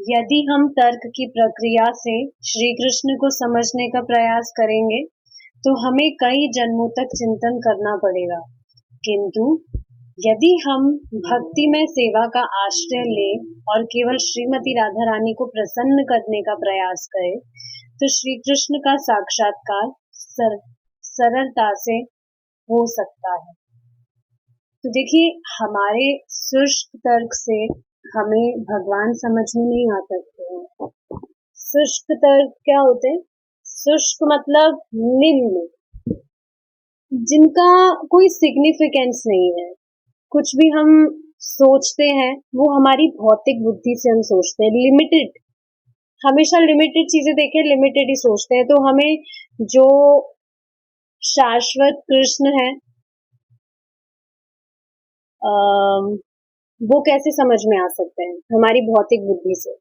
यदि हम तर्क की प्रक्रिया से श्री कृष्ण को समझने का प्रयास करेंगे तो हमें कई जन्मों तक चिंतन करना पड़ेगा, किंतु यदि हम भक्ति में सेवा का आश्रय लें और केवल श्रीमती राधा रानी को प्रसन्न करने का प्रयास करें तो श्री कृष्ण का साक्षात्कार सरलता से हो सकता है। तो देखिए, हमारे शुष्क तर्क से हमें भगवान समझ में नहीं आ सकते हैं। शुष्क तर्क क्या होते हैं? शुष्क मतलब निम्न, जिनका कोई सिग्निफिकेंस नहीं है। कुछ भी हम सोचते हैं वो हमारी भौतिक बुद्धि से हम सोचते हैं, लिमिटेड, हमेशा लिमिटेड चीजें देखें, लिमिटेड ही सोचते हैं। तो हमें जो शाश्वत कृष्ण है वो कैसे समझ में आ सकते हैं? हमारी भौतिक बुद्धि से।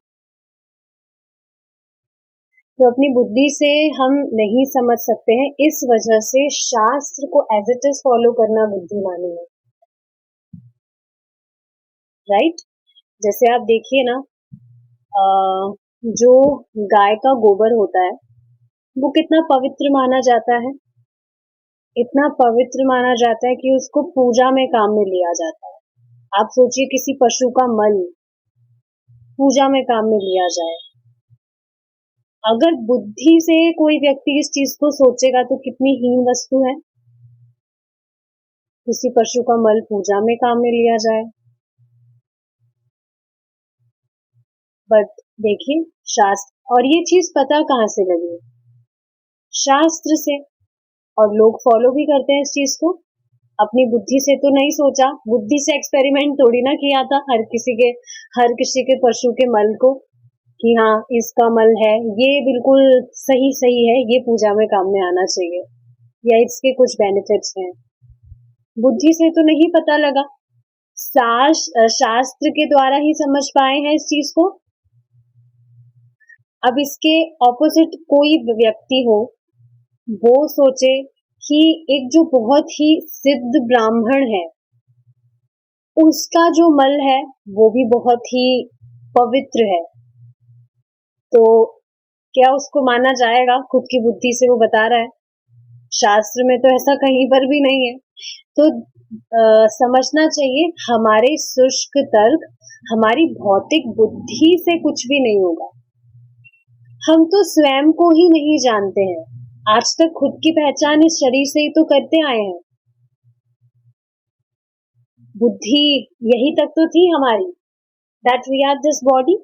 तो अपनी बुद्धि से हम नहीं समझ सकते हैं, इस वजह से शास्त्र को एज इट इज फॉलो करना बुद्धिमानी है, राइट? जैसे आप देखिए ना, जो गाय का गोबर होता है वो कितना पवित्र माना जाता है, इतना पवित्र माना जाता है कि उसको पूजा में काम में लिया जाता है। आप सोचिए, किसी पशु का मल पूजा में काम में लिया जाए। अगर बुद्धि से कोई व्यक्ति इस चीज को सोचेगा तो कितनी हीन वस्तु है, किसी पशु का मल पूजा में काम में लिया जाए। बट देखिए, शास्त्र, और ये चीज पता कहां से लगी? शास्त्र से। और लोग फॉलो भी करते हैं इस चीज को। अपनी बुद्धि से तो नहीं सोचा, बुद्धि से एक्सपेरिमेंट थोड़ी ना किया था हर किसी के पशु के मल को कि हाँ इसका मल है, ये बिल्कुल सही सही है, ये पूजा में काम में आना चाहिए या इसके कुछ बेनिफिट्स हैं। बुद्धि से तो नहीं पता लगा, शास्त्र के द्वारा ही समझ पाए हैं इस चीज को। अब इसके ऑपोजिट कोई व्यक्ति हो, वो सोचे कि एक जो बहुत ही सिद्ध ब्राह्मण है उसका जो मल है वो भी बहुत ही पवित्र है, तो क्या उसको माना जाएगा? खुद की बुद्धि से वो बता रहा है, शास्त्र में तो ऐसा कहीं पर भी नहीं है। तो समझना चाहिए, हमारे शुष्क तर्क हमारी भौतिक बुद्धि से कुछ भी नहीं होगा। हम तो स्वयं को ही नहीं जानते हैं, आज तक खुद की पहचान इस शरीर से ही तो करते आए हैं। बुद्धि यही तक तो थी हमारी, that we are this body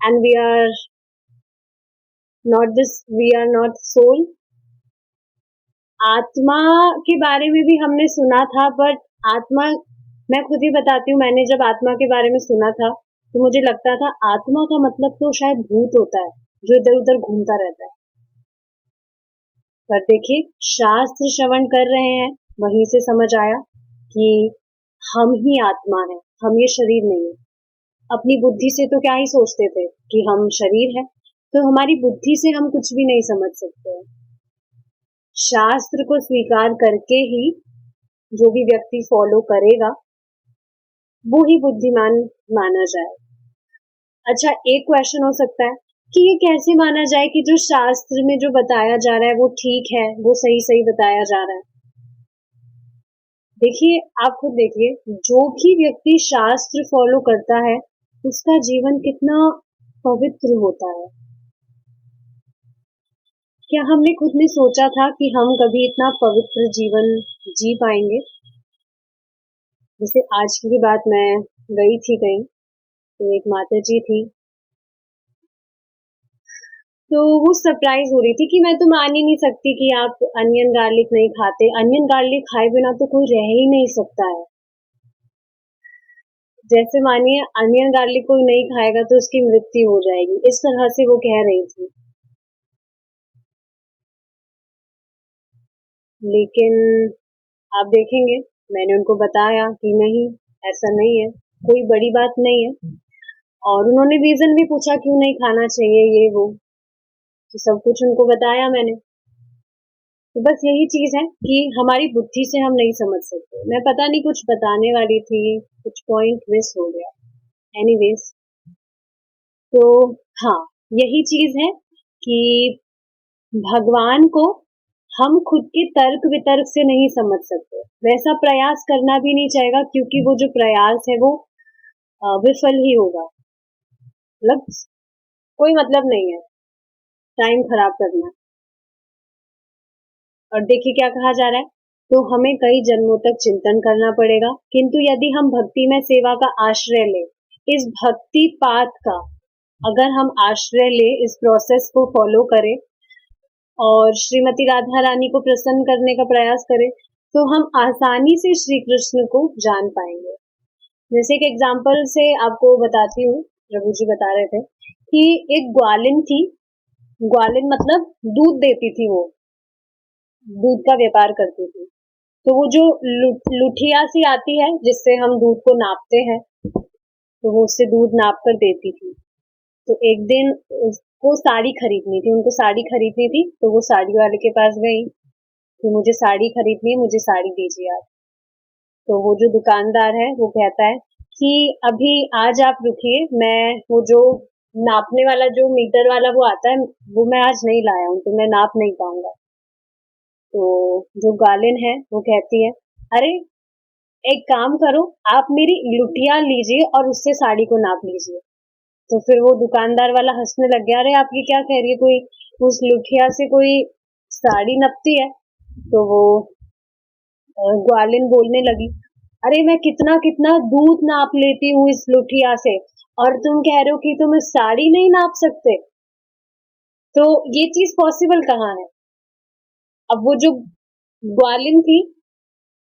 and we are not soul। आत्मा के बारे में भी हमने सुना था, बट आत्मा, मैं खुद ही बताती हूँ, मैंने जब आत्मा के बारे में सुना था तो मुझे लगता था आत्मा का मतलब तो शायद भूत होता है जो इधर उधर घूमता रहता है। पर देखिए, शास्त्र श्रवण कर रहे हैं, वहीं से समझ आया कि हम ही आत्मा है, हम ये शरीर नहीं है। अपनी बुद्धि से तो क्या ही सोचते थे कि हम शरीर है, तो हमारी बुद्धि से हम कुछ भी नहीं समझ सकते। शास्त्र को स्वीकार करके ही जो भी व्यक्ति फॉलो करेगा वो ही बुद्धिमान माना जाए। अच्छा, एक क्वेश्चन हो सकता है कि ये कैसे माना जाए कि जो शास्त्र में जो बताया जा रहा है वो ठीक है, वो सही सही बताया जा रहा है? देखिए, आप खुद देखिए, जो भी व्यक्ति शास्त्र फॉलो करता है उसका जीवन कितना पवित्र होता है। क्या हमने खुद ने सोचा था कि हम कभी इतना पवित्र जीवन जी पाएंगे? जैसे आज की बात, मैं गई थी कहीं, तो एक माता जी थी, तो वो सरप्राइज हो रही थी कि मैं तो मान ही नहीं सकती कि आप अनियन गार्लिक नहीं खाते। अनियन गार्लिक खाए बिना तो कोई रह ही नहीं सकता है। जैसे मानिए अनियन गार्लिक कोई नहीं खाएगा तो उसकी मृत्यु हो जाएगी, इस तरह से वो कह रही थी। लेकिन आप देखेंगे, मैंने उनको बताया कि नहीं, ऐसा नहीं है, कोई बड़ी बात नहीं है। और उन्होंने रीजन भी पूछा क्यों नहीं खाना चाहिए, ये वो, तो सब कुछ उनको बताया मैंने। तो बस यही चीज है कि हमारी बुद्धि से हम नहीं समझ सकते। मैं पता नहीं कुछ बताने वाली थी, कुछ पॉइंट मिस हो गया। एनीवेज, तो हाँ, यही चीज है कि भगवान को हम खुद के तर्क वितर्क से नहीं समझ सकते, वैसा प्रयास करना भी नहीं चाहेगा, क्योंकि वो जो प्रयास है वो विफल ही होगा। मतलब कोई मतलब नहीं है टाइम खराब करना। और देखिए क्या कहा जा रहा है, तो हमें कई जन्मों तक चिंतन करना पड़ेगा, किंतु यदि हम भक्ति में सेवा का आश्रय ले, इस भक्ति पाथ का अगर हम आश्रय ले, इस प्रोसेस को फॉलो करें और श्रीमती राधा रानी को प्रसन्न करने का प्रयास करें, तो हम आसानी से श्री कृष्ण को जान पाएंगे। जैसे एक एग्जाम्पल से आपको बताती हूँ, प्रभु जी बता रहे थे कि एक ग्वालिन थी। ग्वालिन मतलब दूध देती थी, वो दूध का व्यापार करती थी। तो वो जो लुठिया सी आती है जिससे हम दूध को नापते हैं, तो वो उससे दूध नाप कर देती थी। तो एक दिन उसको साड़ी खरीदनी थी, उनको साड़ी खरीदनी थी, तो वो साड़ी वाले के पास गई कि मुझे साड़ी खरीदनी है, मुझे साड़ी दीजिए आप। तो वो जो दुकानदार है वो कहता है कि अभी आज आप रुकिए, मैं वो जो नापने वाला जो मीटर वाला वो आता है, वो मैं आज नहीं लाया हूँ, तो मैं नाप नहीं पाऊंगा। तो जो ग्वालिन है वो कहती है, अरे एक काम करो, आप मेरी लुटिया लीजिए और उससे साड़ी को नाप लीजिए। तो फिर वो दुकानदार वाला हंसने लग गया, अरे आप ये क्या कह रही है, कोई उस लुठिया से कोई साड़ी नपती है? तो वो ग्वालिन बोलने लगी, अरे मैं कितना कितना दूध नाप लेती हूँ इस लुठिया से, और तुम कह रहे हो कि तुम इस साड़ी नहीं नाप सकते? तो ये चीज पॉसिबल कहाँ है? अब वो जो ग्वालिन थी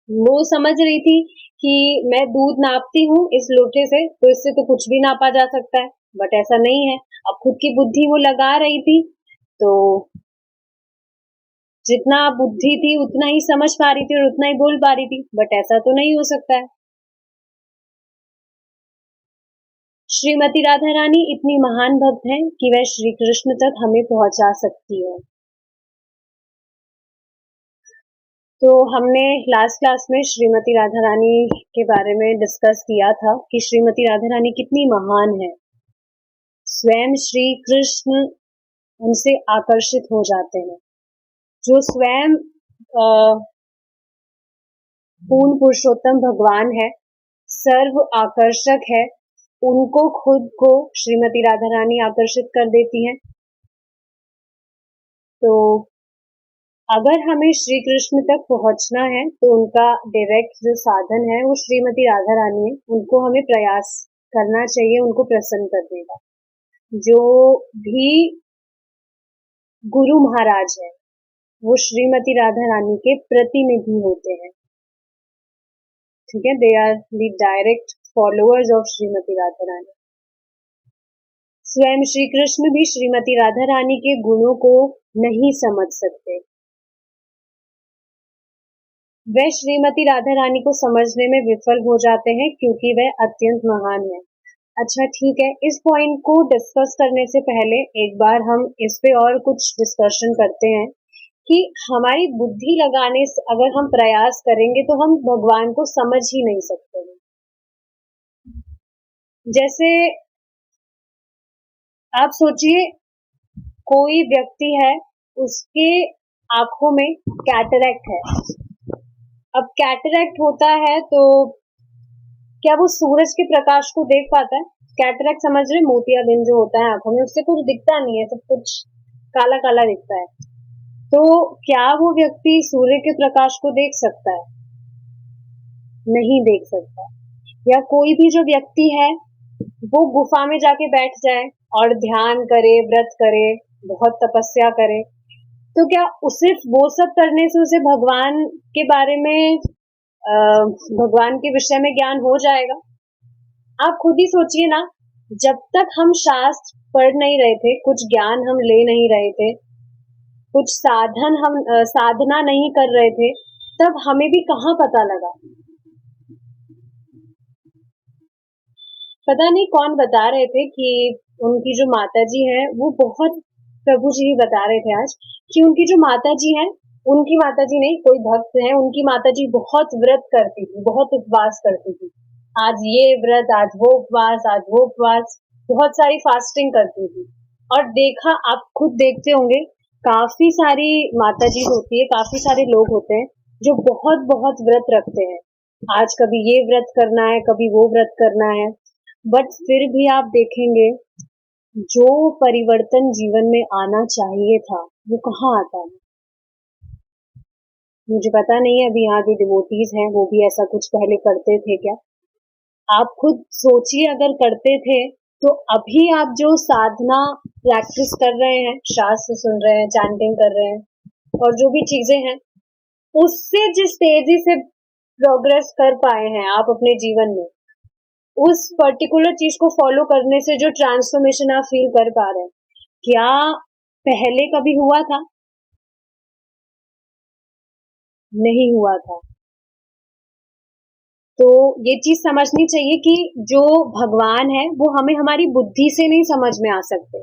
वो समझ रही थी कि मैं दूध नापती हूँ इस लोटे से, तो इससे तो कुछ भी नापा जा सकता है, बट ऐसा नहीं है। अब खुद की बुद्धि वो लगा रही थी, तो जितना बुद्धि थी उतना ही समझ पा रही थी और उतना ही बोल पा रही थी, बट ऐसा तो नहीं हो सकता है। श्रीमती राधा रानी इतनी महान भक्त हैं कि वह श्री कृष्ण तक हमें पहुंचा सकती है। तो हमने लास्ट क्लास में श्रीमती राधा रानी के बारे में डिस्कस किया था कि श्रीमती राधा रानी कितनी महान है। स्वयं श्री कृष्ण उनसे आकर्षित हो जाते हैं। जो स्वयं पूर्ण पुरुषोत्तम भगवान है, सर्व आकर्षक है, उनको खुद को श्रीमती राधा रानी आकर्षित कर देती हैं। तो अगर हमें श्री कृष्ण तक पहुंचना है, तो उनका डायरेक्ट जो साधन है वो श्रीमती राधा रानी है। उनको हमें प्रयास करना चाहिए उनको प्रसन्न करने का। जो भी गुरु महाराज है वो श्रीमती राधा रानी के प्रतिनिधि होते हैं, ठीक है, they are the direct followers of Shrimati Radha Rani. स्वयं श्री कृष्ण भी श्रीमती राधा रानी के गुणों को नहीं समझ सकते। वह श्रीमती राधा रानी को समझने में विफल हो जाते हैं क्योंकि वह अत्यंत महान है। अच्छा ठीक है, इस पॉइंट को डिस्कस करने से पहले एक बार हम इस पे और कुछ डिस्कशन करते हैं कि हमारी बुद्धि लगाने से अगर हम प्रयास करेंगे तो हम भगवान को समझ ही नहीं सकते हैं। जैसे आप सोचिए, कोई व्यक्ति है, उसके आंखों में कैटरैक्ट है। अब कैटरैक्ट होता है तो क्या वो सूरज के प्रकाश को देख पाता है? कैटरैक्ट समझ रहे, मोतियाबिंद जो होता है आंखों में, उससे कुछ दिखता नहीं है, सब कुछ काला काला दिखता है। तो क्या वो व्यक्ति सूर्य के प्रकाश को देख सकता है? नहीं देख सकता। या कोई भी जो व्यक्ति है वो गुफा में जाके बैठ जाए और ध्यान करे, व्रत करे, बहुत तपस्या करे, तो क्या सिर्फ वो सब करने से उसे भगवान के बारे में भगवान के विषय में ज्ञान हो जाएगा? आप खुद ही सोचिए ना, जब तक हम शास्त्र पढ़ नहीं रहे थे, कुछ ज्ञान हम ले नहीं रहे थे, कुछ साधना नहीं कर रहे थे, तब हमें भी कहाँ पता लगा। पता नहीं कौन बता रहे थे कि उनकी जो माताजी है वो बहुत, प्रभु जी भी बता रहे थे आज कि उनकी जो माताजी है, उनकी माताजी नहीं, कोई भक्त है, उनकी माताजी बहुत व्रत करती थी, बहुत उपवास करती थी। आज ये व्रत, आज वो उपवास, आज वो उपवास, बहुत सारी फास्टिंग करती थी। और देखा, आप खुद देखते होंगे, काफी सारी माताजी होती है, काफी सारे लोग होते हैं जो बहुत बहुत व्रत रखते हैं। आज कभी ये व्रत करना है, कभी वो व्रत करना है, बट फिर भी आप देखेंगे जो परिवर्तन जीवन में आना चाहिए था वो कहाँ आता है। मुझे पता नहीं है अभी यहाँ जो डिवोटीज हैं वो भी ऐसा कुछ पहले करते थे क्या। आप खुद सोचिए, अगर करते थे तो अभी आप जो साधना प्रैक्टिस कर रहे हैं, शास्त्र सुन रहे हैं, चैंटिंग कर रहे हैं और जो भी चीजें हैं, उससे जिस तेजी से प्रोग्रेस कर पाए हैं आप अपने जीवन में, उस पर्टिकुलर चीज को फॉलो करने से जो ट्रांसफॉर्मेशन आप फील कर पा रहे हैं, क्या पहले कभी हुआ था? नहीं हुआ था। तो ये चीज समझनी चाहिए कि जो भगवान है वो हमें हमारी बुद्धि से नहीं समझ में आ सकते।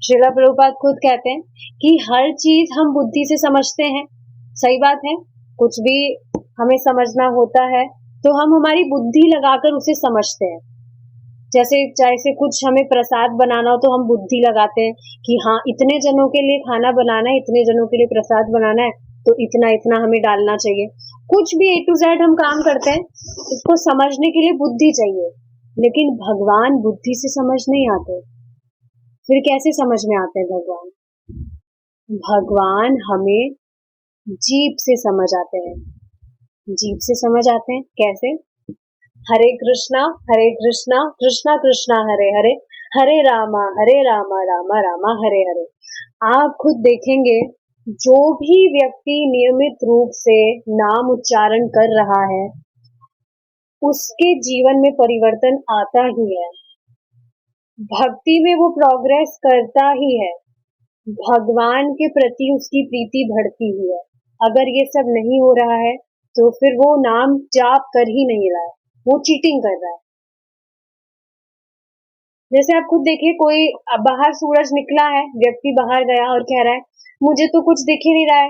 श्रीला प्रभुपाद खुद कहते हैं कि हर चीज हम बुद्धि से समझते हैं। सही बात है, कुछ भी हमें समझना होता है तो हम हमारी बुद्धि लगाकर उसे समझते हैं। जैसे कुछ हमें प्रसाद बनाना हो तो हम बुद्धि लगाते हैं कि हाँ, इतने जनों के लिए खाना बनाना है, इतने जनों के लिए प्रसाद बनाना है, तो इतना इतना हमें डालना चाहिए। कुछ भी A to Z हम काम करते हैं, उसको समझने के लिए बुद्धि चाहिए। लेकिन भगवान बुद्धि से समझ नहीं आते। फिर कैसे समझ में आते हैं भगवान? भगवान हमें जीभ से समझ आते हैं। जीभ से समझ आते हैं कैसे? हरे कृष्णा कृष्णा कृष्णा हरे हरे, हरे रामा रामा रामा हरे हरे। आप खुद देखेंगे, जो भी व्यक्ति नियमित रूप से नाम उच्चारण कर रहा है उसके जीवन में परिवर्तन आता ही है। भक्ति में वो प्रोग्रेस करता ही है। भगवान के प्रति उसकी प्रीति बढ़ती ही है। अगर ये सब नहीं हो रहा है तो फिर वो नाम जाप कर ही नहीं रहा है, वो चीटिंग कर रहा है। जैसे आप खुद देखिए, कोई बाहर सूरज निकला है, व्यक्ति बाहर गया और कह रहा है मुझे तो कुछ दिख ही नहीं रहा है,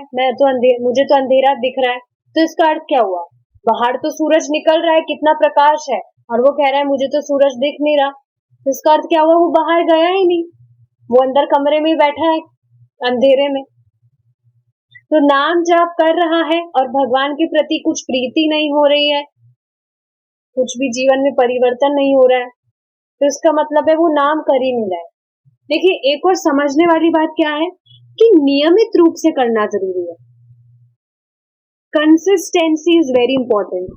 मुझे तो अंधेरा दिख रहा है, तो इसका अर्थ क्या हुआ? बाहर तो सूरज निकल रहा है, कितना प्रकाश है, और वो कह रहा है मुझे तो सूरज दिख नहीं रहा, तो इसका अर्थ क्या हुआ? वो बाहर गया ही नहीं, वो अंदर कमरे में बैठा है अंधेरे में। तो नाम जाप कर रहा है और भगवान के प्रति कुछ प्रीति नहीं हो रही है, कुछ भी जीवन में परिवर्तन नहीं हो रहा है, तो इसका मतलब है वो नाम कर ही नहीं रहा है। देखिए, एक और समझने वाली बात क्या है कि नियमित रूप से करना जरूरी है। Consistency is very important.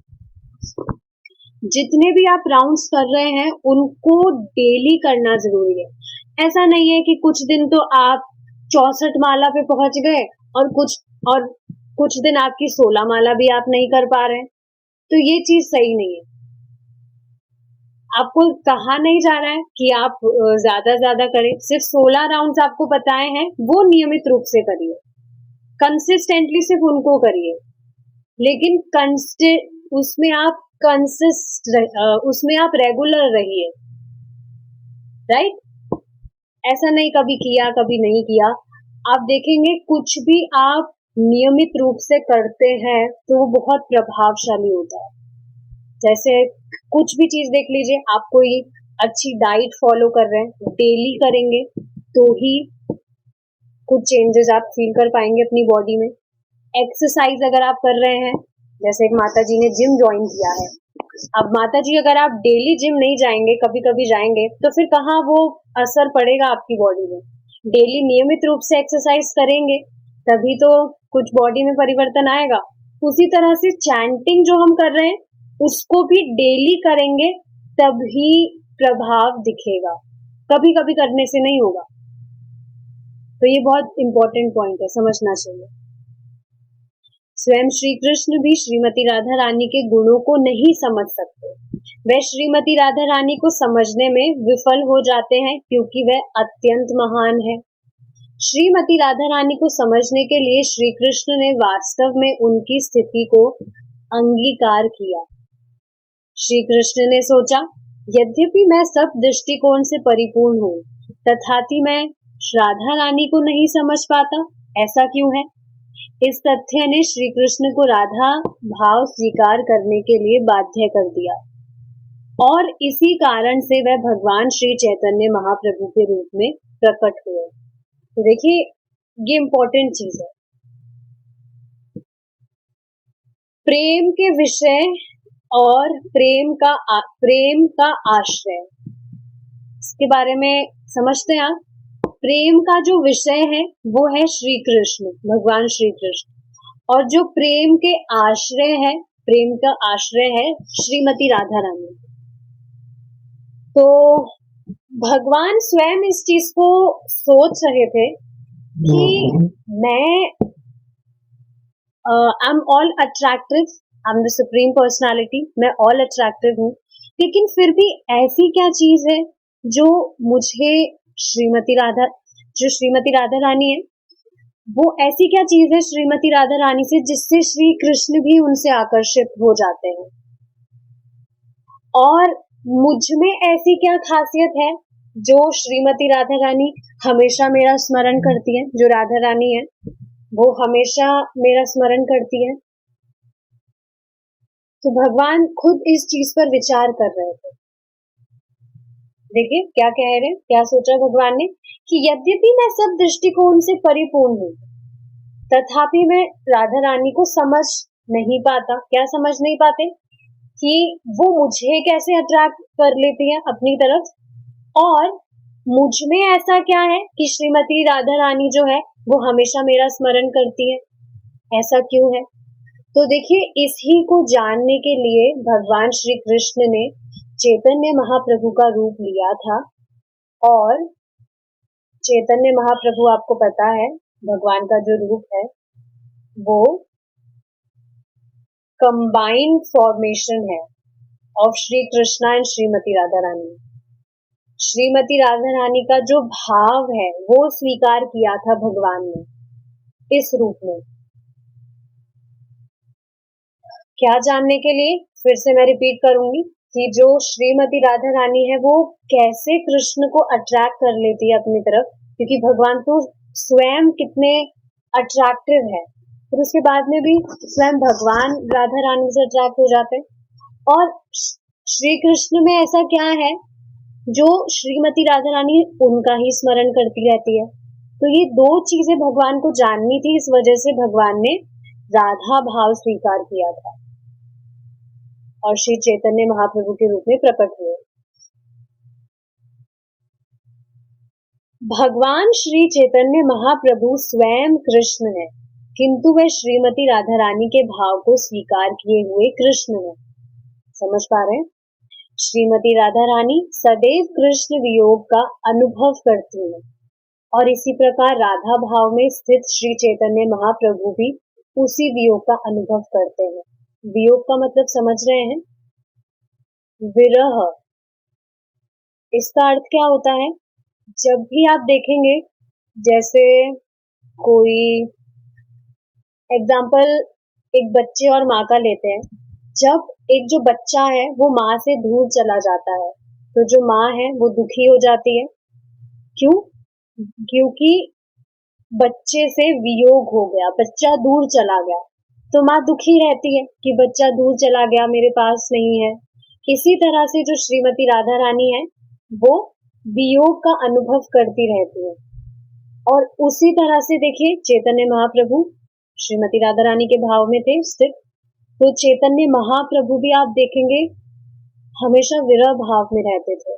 जितने भी आप राउंड्स कर रहे हैं उनको डेली करना जरूरी है। ऐसा नहीं है कि कुछ दिन तो आप 64 माला पे पहुंच गए और कुछ दिन आपकी 16 माला भी आप नहीं कर पा रहे हैं, तो ये चीज सही नहीं है। आपको कहा नहीं जा रहा है कि आप ज्यादा करें, सिर्फ 16 राउंड्स आपको बताए हैं, वो नियमित रूप से करिए, कंसिस्टेंटली सिर्फ उनको करिए, लेकिन उसमें आप रेगुलर रहिए, राइट? ऐसा नहीं कभी किया कभी नहीं किया। आप देखेंगे कुछ भी आप नियमित रूप से करते हैं तो वो बहुत प्रभावशाली होता है। जैसे कुछ भी चीज देख लीजिए, आप कोई अच्छी डाइट फॉलो कर रहे हैं, डेली करेंगे तो ही कुछ चेंजेस आप फील कर पाएंगे अपनी बॉडी में। एक्सरसाइज अगर आप कर रहे हैं, जैसे एक माता जी ने जिम ज्वाइन किया है, अब माता जी अगर आप डेली जिम नहीं जाएंगे, कभी कभी जाएंगे, तो फिर कहाँ वो असर पड़ेगा आपकी बॉडी में? डेली नियमित रूप से एक्सरसाइज करेंगे तभी तो कुछ बॉडी में परिवर्तन आएगा। उसी तरह से चैंटिंग जो हम कर रहे हैं उसको भी डेली करेंगे तभी प्रभाव दिखेगा, कभी कभी करने से नहीं होगा। तो ये बहुत इंपॉर्टेंट पॉइंट है, समझना चाहिए। स्वयं श्री कृष्ण भी श्रीमती राधा रानी के गुणों को नहीं समझ सकते। वह श्रीमती राधा रानी को समझने में विफल हो जाते हैं क्योंकि वह अत्यंत महान है। श्रीमती राधा रानी को समझने के लिए श्री कृष्ण ने वास्तव में उनकी स्थिति को अंगीकार किया। श्री कृष्ण ने सोचा, यद्यपि मैं सब दृष्टिकोण से परिपूर्ण हूँ, तथापि मैं राधा रानी को नहीं समझ पाता। ऐसा क्यों है? इस तथ्य ने श्री कृष्ण को राधा भाव स्वीकार करने के लिए बाध्य कर दिया। और इसी कारण से वह भगवान श्री चैतन्य महाप्रभु के रूप में प्रकट हुए। तो देखिए ये इंपॉर्टेंट चीज है, प्रेम के विषय और प्रेम का आश्रय, इसके बारे में समझते हैं आप। प्रेम का जो विषय है वो है श्री कृष्ण, भगवान श्री कृष्ण, और जो प्रेम के आश्रय है, प्रेम का आश्रय है श्रीमती राधा रानी। तो भगवान स्वयं इस चीज को सोच रहे थे कि मैं I am all attractive, I am the supreme personality, मैं ऑल अट्रैक्टिव हूँ, लेकिन फिर भी ऐसी क्या चीज है जो मुझे जो श्रीमती राधा रानी है, वो ऐसी क्या चीज है श्रीमती राधा रानी से जिससे श्री कृष्ण भी उनसे आकर्षित हो जाते हैं, और मुझ में ऐसी क्या खासियत है जो श्रीमती राधा रानी हमेशा मेरा स्मरण करती है, जो राधा रानी है वो हमेशा मेरा स्मरण करती है। तो भगवान खुद इस चीज पर विचार कर रहे थे। देखिए क्या कह रहे हैं, क्या सोचा भगवान ने कि यद्यपि मैं सब दृष्टिकोण से परिपूर्ण हूँ, तथापि मैं राधा रानी को समझ नहीं पाता। क्या समझ नहीं पाते? कि वो मुझे कैसे अट्रैक्ट कर लेती है अपनी तरफ, और मुझ में ऐसा क्या है कि श्रीमती राधा रानी जो है वो हमेशा मेरा स्मरण करती है, ऐसा क्यों है? तो देखिए इसी को जानने के लिए भगवान श्री कृष्ण ने चैतन्य महाप्रभु का रूप लिया था। और चैतन्य महाप्रभु आपको पता है भगवान का जो रूप है वो कंबाइंड फॉर्मेशन है ऑफ श्री कृष्णा एंड श्रीमती राधा रानी। श्रीमती राधा रानी का जो भाव है वो स्वीकार किया था भगवान ने इस रूप में। क्या जानने के लिए फिर से मैं रिपीट करूंगी कि जो श्रीमती राधा रानी है वो कैसे कृष्ण को अट्रैक्ट कर लेती है अपनी तरफ, क्योंकि भगवान तो स्वयं कितने अट्रैक्टिव है, फिर उसके बाद में भी स्वयं भगवान राधा रानी से अट्रैक्ट हो जाते हैं। और श्री कृष्ण में ऐसा क्या है जो श्रीमती राधा रानी उनका ही स्मरण करती रहती है। तो ये दो चीजें भगवान को जाननी थी, इस वजह से भगवान ने राधा भाव स्वीकार किया था और श्री चैतन्य महाप्रभु के रूप में प्रकट हुए। भगवान श्री चैतन्य महाप्रभु स्वयं कृष्ण है, किंतु वह श्रीमती राधा रानी के भाव को स्वीकार किए हुए कृष्ण है। समझ पा रहे हैं? श्रीमती राधा रानी सदैव कृष्ण वियोग का अनुभव करती है, और इसी प्रकार राधा भाव में स्थित श्री चैतन्य महाप्रभु भी उसी वियोग का अनुभव करते हैं। वियोग का मतलब समझ रहे हैं? विरह। इसका अर्थ क्या होता है? जब भी आप देखेंगे, जैसे कोई एग्जाम्पल एक बच्चे और माँ का लेते हैं, जब एक जो बच्चा है वो माँ से दूर चला जाता है तो जो माँ है वो दुखी हो जाती है। क्यों? क्योंकि बच्चे से वियोग हो गया, बच्चा दूर चला गया, तो माँ दुखी रहती है कि बच्चा दूर चला गया, मेरे पास नहीं है। इसी तरह से जो श्रीमती राधा रानी है वो वियोग का अनुभव करती रहती है। और उसी तरह से देखिए चैतन्य महाप्रभु श्रीमती राधा रानी के भाव में थे स्थित, तो चैतन्य महाप्रभु भी आप देखेंगे हमेशा विरह भाव में रहते थे।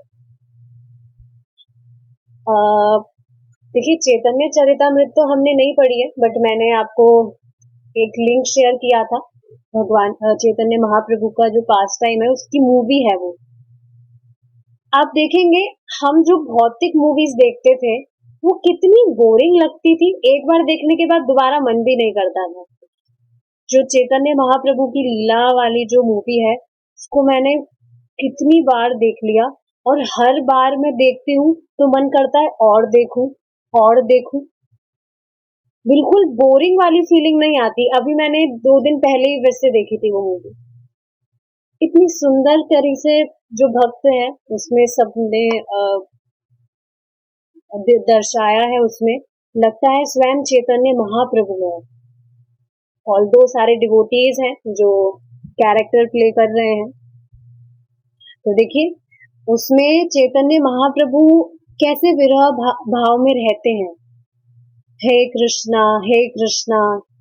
देखिए चैतन्य चरितामृत तो हमने नहीं पढ़ी है, बट मैंने आपको एक लिंक शेयर किया था। भगवान चैतन्य महाप्रभु का जो पास टाइम है उसकी मूवी है वो। आप देखेंगे हम जो भौतिक मूवीज देखते थे वो कितनी बोरिंग लगती थी, एक बार देखने के बाद दोबारा मन भी नहीं करता था। जो चैतन्य महाप्रभु की लीला वाली जो मूवी है उसको मैंने कितनी बार देख लिया, और हर बार मैं देखती हूँ तो मन करता है और देखूं और देखूं, बिल्कुल बोरिंग वाली फीलिंग नहीं आती। अभी मैंने 2 दिन पहले ही वैसे देखी थी वो मूवी। इतनी सुंदर तरीके से जो भक्त है उसमें सबने दर्शाया है, उसमें लगता है स्वयं चैतन्य महाप्रभु है। ऑल्दो सारे डिवोटीज हैं जो कैरेक्टर प्ले कर रहे हैं, तो देखिए उसमें चैतन्य महाप्रभु कैसे विरह भाव में रहते हैं। हे कृष्णा,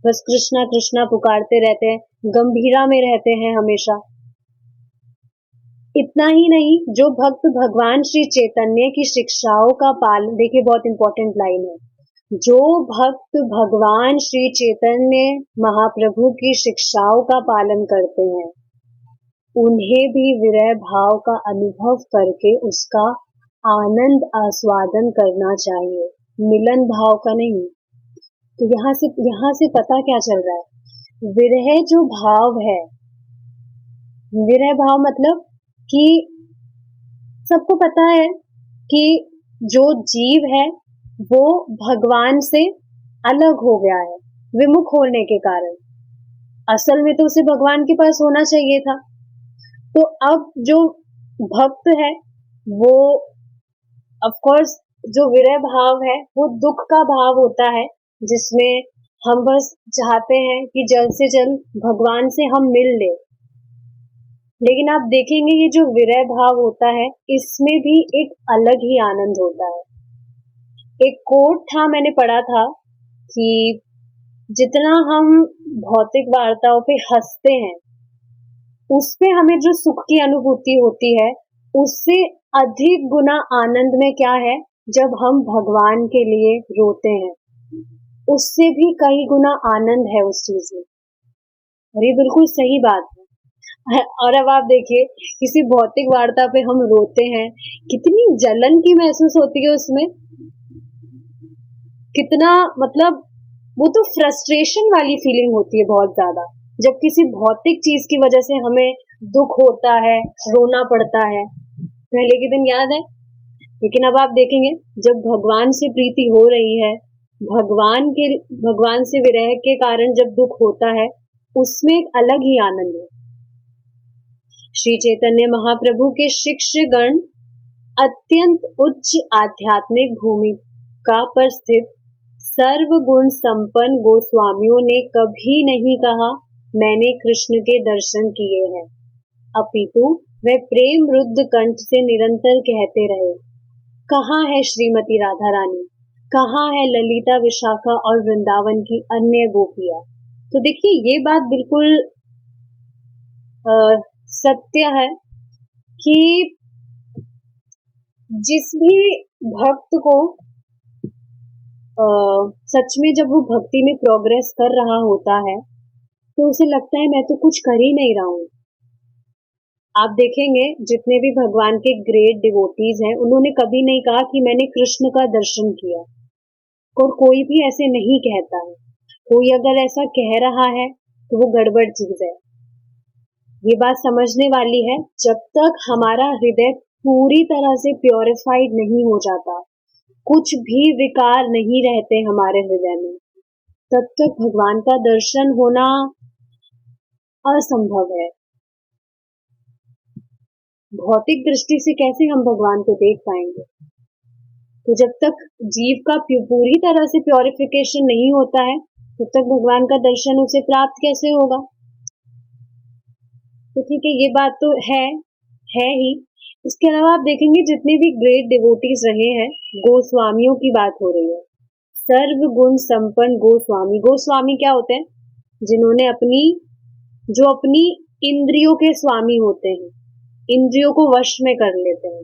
बस कृष्णा कृष्णा पुकारते रहते हैं, गंभीरा में रहते हैं हमेशा। इतना ही नहीं, जो भक्त भगवान श्री चैतन्य की शिक्षाओं का पालन, देखिए बहुत इंपॉर्टेंट लाइन है, जो भक्त भगवान श्री चैतन्य महाप्रभु की शिक्षाओं का पालन करते हैं उन्हें भी विरह भाव का अनुभव करके उसका आनंद आस्वादन करना चाहिए, मिलन भाव का नहीं। तो यहाँ से पता क्या चल रहा है, विरह जो भाव है, विरह भाव मतलब कि सबको पता है कि जो जीव है वो भगवान से अलग हो गया है विमुख होने के कारण। असल में तो उसे भगवान के पास होना चाहिए था। तो अब जो भक्त है वो ऑफ कोर्स जो विरह भाव है वो दुख का भाव होता है, जिसमें हम बस चाहते हैं कि जल्द से जल्द भगवान से हम मिल ले। लेकिन आप देखेंगे ये जो विरह भाव होता है इसमें भी एक अलग ही आनंद होता है। एक कोट था, मैंने पढ़ा था कि जितना हम भौतिक वार्ताओं पे हंसते हैं उसपे हमें जो सुख की अनुभूति होती है उससे अधिक गुना आनंद में क्या है जब हम भगवान के लिए रोते हैं, उससे भी कई गुना आनंद है उस चीज में। और ये बिल्कुल सही बात है। और अब आप देखिए किसी भौतिक वार्ता पे हम रोते हैं, कितनी जलन की महसूस होती है उसमें, कितना मतलब वो तो फ्रस्ट्रेशन वाली फीलिंग होती है बहुत ज्यादा, जब किसी भौतिक चीज की वजह से हमें दुख होता है, रोना पड़ता है। पहले के दिन याद है। लेकिन अब आप देखेंगे जब भगवान से प्रीति हो रही है, भगवान से विरह के कारण जब दुख होता है उसमें एक अलग ही आनंद है। श्री चैतन्य महाप्रभु के शिष्यगण अत्यंत उच्च आध्यात्मिक भूमिका पर स्थित सर्वगुण संपन्न गोस्वामियों ने कभी नहीं कहा मैंने कृष्ण के दर्शन किए हैं, अपितु वे प्रेम रुद्ध कंठ से निरंतर कहते रहे, कहाँ है श्रीमती राधा रानी, कहाँ है ललिता, विशाखा और वृंदावन की अन्य गोपियां। तो देखिए ये बात बिल्कुल सत्य है कि जिस भी भक्त को सच में जब वो भक्ति में प्रोग्रेस कर रहा होता है तो उसे लगता है मैं तो कुछ कर ही नहीं रहा हूँ। आप देखेंगे जितने भी भगवान के ग्रेट डिवोटीज हैं उन्होंने कभी नहीं कहा कि मैंने कृष्ण का दर्शन किया, और कोई भी ऐसे नहीं कहता है। कोई अगर ऐसा कह रहा है तो वो गड़बड़ चीज है। ये बात समझने वाली है, जब तक हमारा हृदय पूरी तरह से प्योरिफाइड नहीं हो जाता, कुछ भी विकार नहीं रहते हमारे हृदय में, तब तक भगवान का दर्शन होना असंभव है। भौतिक दृष्टि से कैसे हम भगवान को देख पाएंगे? तो जब तक जीव का पूरी तरह से प्योरिफिकेशन नहीं होता है तब तक भगवान का दर्शन उसे प्राप्त कैसे होगा? तो ठीक है, ये बात तो है ही। इसके अलावा आप देखेंगे जितने भी ग्रेट डिवोटीज रहे हैं, गोस्वामियों की बात हो रही है, सर्व गुण संपन्न गोस्वामी। गोस्वामी क्या होते हैं? जिन्होंने जो अपनी इंद्रियों के स्वामी होते हैं, इंद्रियों को वश में कर लेते हैं।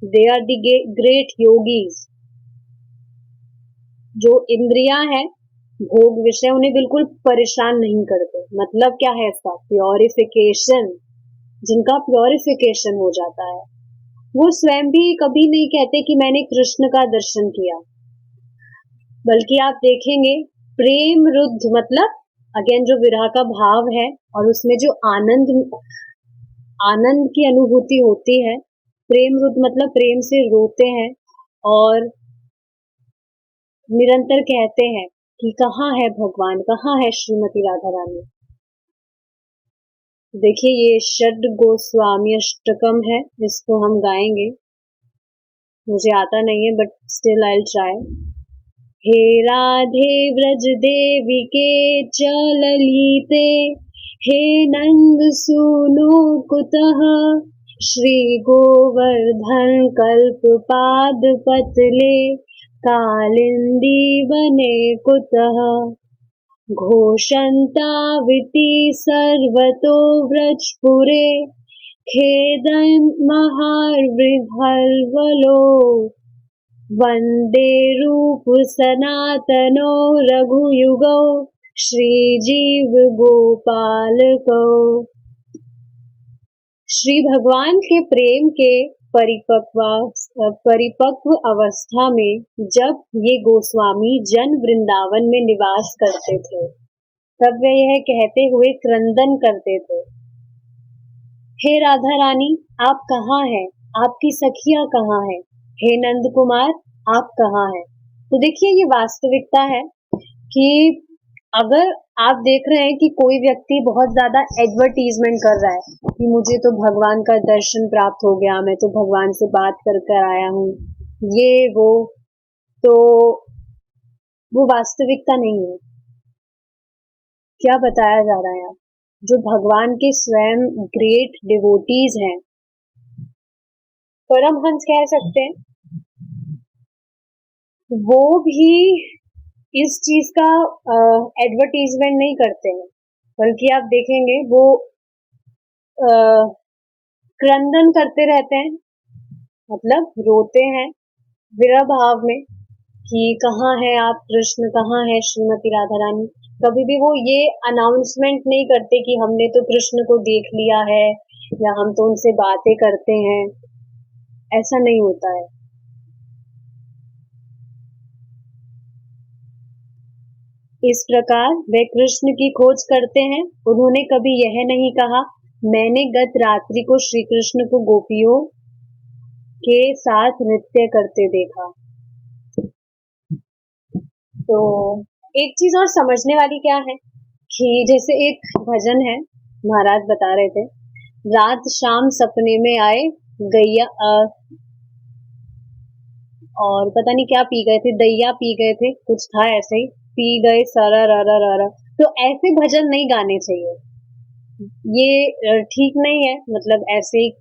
They are the great yogis. जो इंद्रियां हैं, भोग विषय, उन्हें बिल्कुल परेशान नहीं करते। मतलब क्या है इसका? प्योरिफिकेशन। जिनका प्योरिफिकेशन हो जाता है वो स्वयं भी कभी नहीं कहते कि मैंने कृष्ण का दर्शन किया, बल्कि आप देखेंगे प्रेम रुद्ध, मतलब अगेन जो विरह का भाव है और उसमें जो आनंद की अनुभूति होती है, प्रेम रुद्ध मतलब प्रेम से रोते हैं और निरंतर कहते हैं कि कहाँ है भगवान, कहाँ है श्रीमती राधा रानी। देखिए ये षड गोस्वामी अष्टकम है, इसको हम गाएंगे। मुझे आता नहीं है but still I will try. हे राधे व्रज देवी के चललीते, हे नंद सुनो कुतः श्री गोवर्धन कल्प पाद पतले कालिंदी बने कुतः घोषन्ताविति सर्वतो व्रजपुरे खेदन् महार्विहर्वलो वन्दे रूप सनातनो रघुयुगो श्रीजीव गोपालको। श्री भगवान के प्रेम के परिपक्व अवस्था में जब ये गोस्वामी जन वृंदावन में निवास करते थे, तब वे यह कहते हुए क्रंदन करते थे, हे राधा रानी, आप कहाँ हैं? आपकी सखियां कहाँ हैं? हे नंद कुमार, आप कहाँ हैं? तो देखिए, ये वास्तविकता है कि अगर आप देख रहे हैं कि कोई व्यक्ति बहुत ज्यादा एडवर्टीजमेंट कर रहा है कि मुझे तो भगवान का दर्शन प्राप्त हो गया, मैं तो भगवान से बात कर कर आया हूँ, ये तो वो वास्तविकता नहीं है। क्या बताया जा रहा है यहाँ? जो भगवान के स्वयं ग्रेट डिवोटीज हैं, परमहंस कह सकते हैं, वो भी इस चीज का एडवर्टीजमेंट नहीं करते हैं, बल्कि आप देखेंगे वो क्रंदन करते रहते हैं, मतलब रोते हैं विरह भाव में कि कहाँ है आप कृष्ण, कहाँ है श्रीमती राधा रानी। कभी भी वो ये अनाउंसमेंट नहीं करते कि हमने तो कृष्ण को देख लिया है या हम तो उनसे बातें करते हैं, ऐसा नहीं होता है। इस प्रकार वे कृष्ण की खोज करते हैं। उन्होंने कभी यह नहीं कहा, मैंने गत रात्रि को श्री कृष्ण को गोपियों के साथ नृत्य करते देखा। तो एक चीज और समझने वाली क्या है कि जैसे एक भजन है, महाराज बता रहे थे, रात शाम सपने में आए गैया और पता नहीं क्या पी गए थे, दैया पी गए थे, कुछ था ऐसे ही, पी गए सरा रा रा। तो ऐसे भजन नहीं गाने चाहिए, ये ठीक नहीं है, मतलब ऐसे ही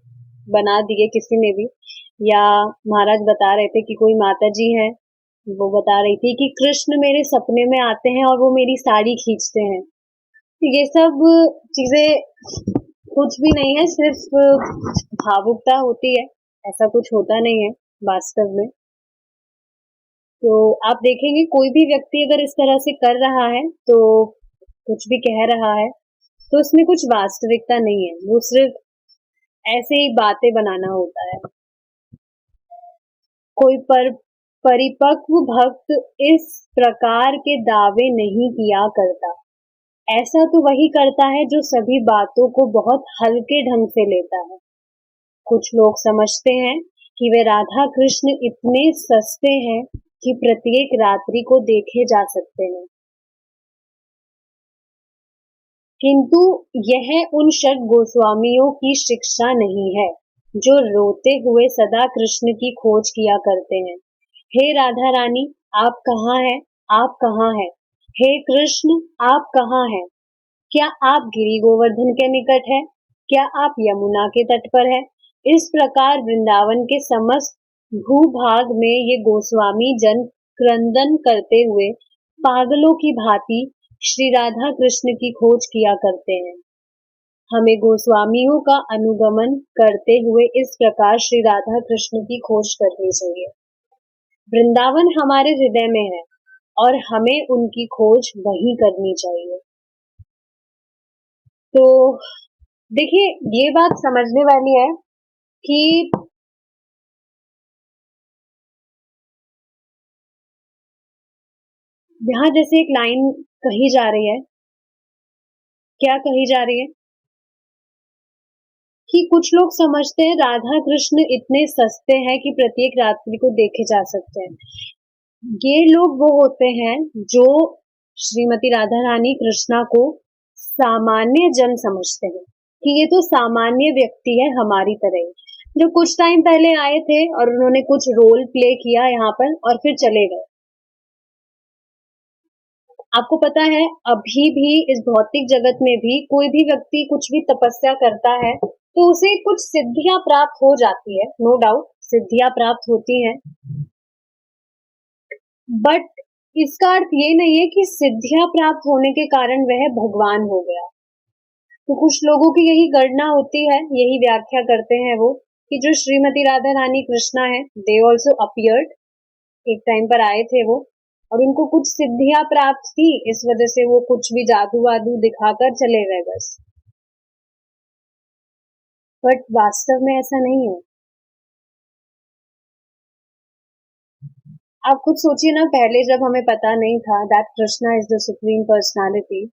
बना दिए किसी ने भी। या महाराज बता रहे थे कि कोई माता जी है, वो बता रही थी कि कृष्ण मेरे सपने में आते हैं और वो मेरी साड़ी खींचते हैं। तो ये सब चीजें कुछ भी नहीं है, सिर्फ भावुकता होती है, ऐसा कुछ होता नहीं है वास्तव में। तो आप देखेंगे कोई भी व्यक्ति अगर इस तरह से कर रहा है, तो कुछ भी कह रहा है, तो उसमें कुछ वास्तविकता नहीं है, वो सिर्फ ऐसे ही बातें बनाना होता है। कोई परिपक्व भक्त इस प्रकार के दावे नहीं किया करता। ऐसा तो वही करता है जो सभी बातों को बहुत हल्के ढंग से लेता है। कुछ लोग समझते हैं कि वे राधा कृष्ण इतने सस्ते हैं कि प्रत्येक रात्रि को देखे जा सकते हैं, किंतु यह उन षट गोस्वामियों की शिक्षा नहीं है जो रोते हुए सदा कृष्ण की खोज किया करते हैं। हे राधा रानी, आप कहाँ हैं? आप कहाँ हैं? हे कृष्ण, आप कहाँ हैं? क्या आप गिरि गोवर्धन के निकट है? क्या आप यमुना के तट पर है? इस प्रकार वृंदावन के समस्त भूभाग में ये गोस्वामी जन क्रंदन करते हुए पागलों की भांति श्री राधा कृष्ण की खोज किया करते हैं। हमें गोस्वामियों का अनुगमन करते हुए इस प्रकार श्री राधा कृष्ण की खोज करनी चाहिए। वृंदावन हमारे हृदय में है और हमें उनकी खोज वहीं करनी चाहिए। तो देखिए, ये बात समझने वाली है कि यहाँ जैसे एक लाइन कही जा रही है, क्या कही जा रही है कि कुछ लोग समझते हैं राधा कृष्ण इतने सस्ते हैं कि प्रत्येक रात्रि को देखे जा सकते हैं। ये लोग वो होते हैं जो श्रीमती राधा रानी कृष्णा को सामान्य जन समझते हैं कि ये तो सामान्य व्यक्ति है हमारी तरह, जो कुछ टाइम पहले आए थे और उन्होंने कुछ रोल प्ले किया यहाँ पर और फिर चले गए। आपको पता है, अभी भी इस भौतिक जगत में भी कोई भी व्यक्ति कुछ भी तपस्या करता है तो उसे कुछ सिद्धियां प्राप्त हो जाती है, नो डाउट सिद्धियां प्राप्त होती हैं, बट इसका अर्थ ये नहीं है कि सिद्धियां प्राप्त होने के कारण वह भगवान हो गया। तो कुछ लोगों की यही गणना होती है, यही व्याख्या करते हैं वो, कि जो श्रीमती राधा रानी कृष्णा है, दे ऑल्सो अपीयर्ड, एक टाइम पर आए थे वो, और उनको कुछ सिद्धियां प्राप्त थी, इस वजह से वो कुछ भी जादू वादू दिखाकर चले गए बस। बट वास्तव में ऐसा नहीं है। आप खुद सोचिए ना, पहले जब हमें पता नहीं था that Krishna is the supreme personality,